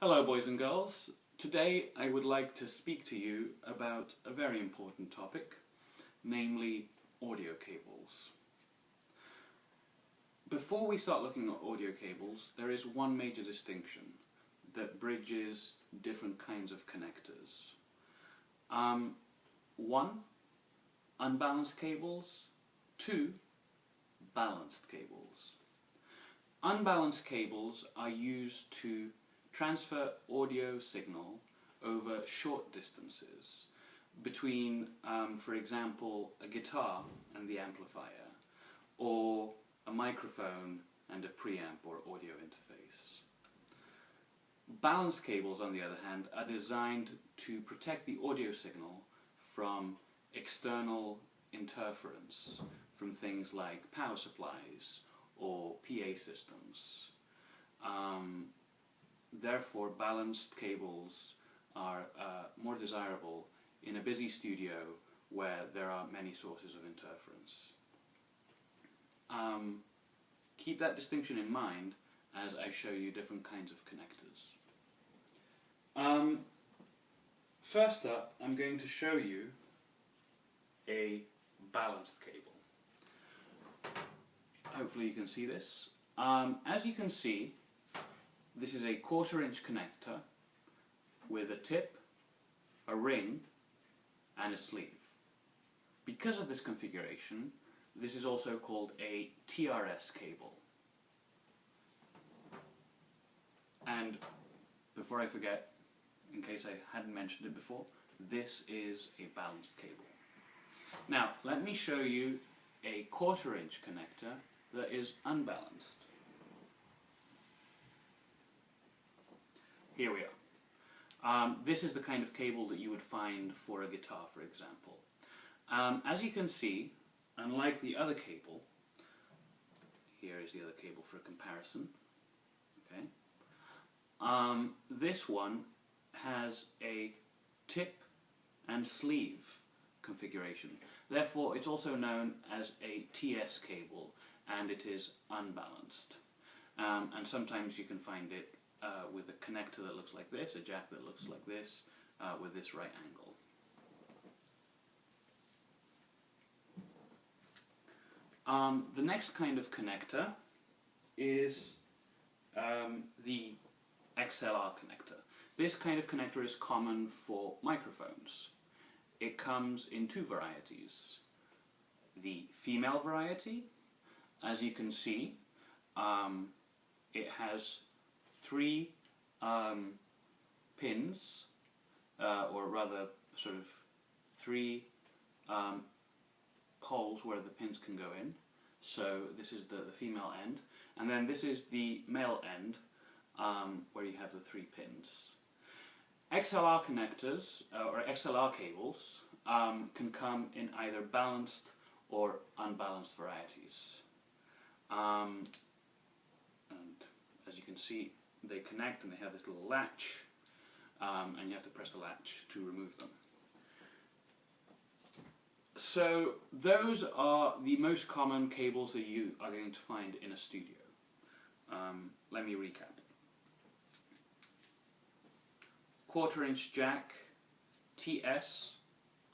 Hello boys and girls. Today I would like to speak to you about a very important topic, namely audio cables. Before we start looking at audio cables, there is one major distinction that bridges different kinds of connectors. One, unbalanced cables. Two, balanced cables. Unbalanced cables are used to transfer audio signal over short distances between, for example, a guitar and the amplifier, or a microphone and a preamp or audio interface. Balanced cables, on the other hand, are designed to protect the audio signal from external interference from things like power supplies or PA systems. Therefore, balanced cables are more desirable in a busy studio where there are many sources of interference. Keep that distinction in mind as I show you different kinds of connectors. First up, I'm going to show you a balanced cable. Hopefully you can see this. As you can see, this is a 1/4 inch connector with a tip, a ring and a sleeve. Because of this configuration, this is also called a TRS cable. And before I forget, in case I hadn't mentioned it before, this is a balanced cable. Now, let me show you a 1/4 inch connector that is unbalanced. Here we are. This is the kind of cable that you would find for a guitar, for example. As you can see, unlike the other cable, here is the other cable for comparison. Okay. This one has a tip and sleeve configuration. Therefore, it's also known as a TS cable, and it is unbalanced. And sometimes you can find it with a connector that looks like this, a jack that looks like this, with this right angle. The next kind of connector is the XLR connector. This kind of connector is common for microphones. It comes in two varieties. The female variety, as you can see, it has 3 pins, or rather sort of 3 holes where the pins can go in. So this is the female end, and then this is the male end, where you have the 3 pins. XLR connectors, or XLR cables, can come in either balanced or unbalanced varieties. And as you can see, they connect and they have this little latch, and you have to press the latch to remove them. So those are the most common cables that you are going to find in a studio. Let me recap. 1/4 inch jack, TS,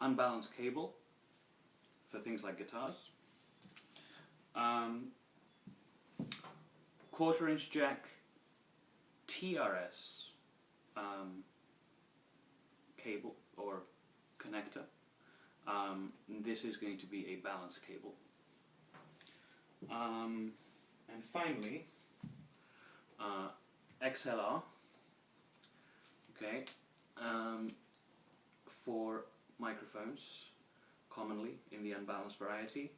unbalanced cable for things like guitars. 1/4 inch jack, TRS cable or connector. This is going to be a balanced cable. And finally, XLR, okay, for microphones, commonly in the unbalanced variety,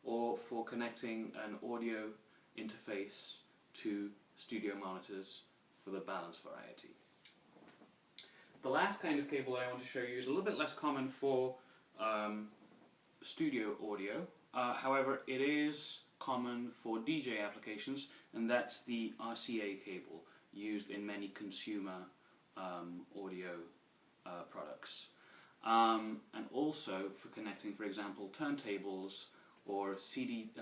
or for connecting an audio interface to studio monitors for the balanced variety. The last kind of cable I want to show you is a little bit less common for studio audio. However, it is common for DJ applications, and that's the RCA cable used in many consumer audio products. And also for connecting, for example, turntables or CD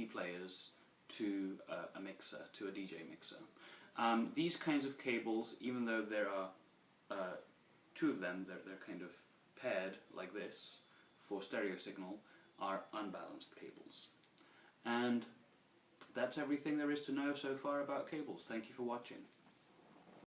players to a mixer, to a DJ mixer. These kinds of cables, even though there are two of them, they're kind of paired like this for stereo signal, are unbalanced cables. And that's everything there is to know so far about cables. Thank you for watching.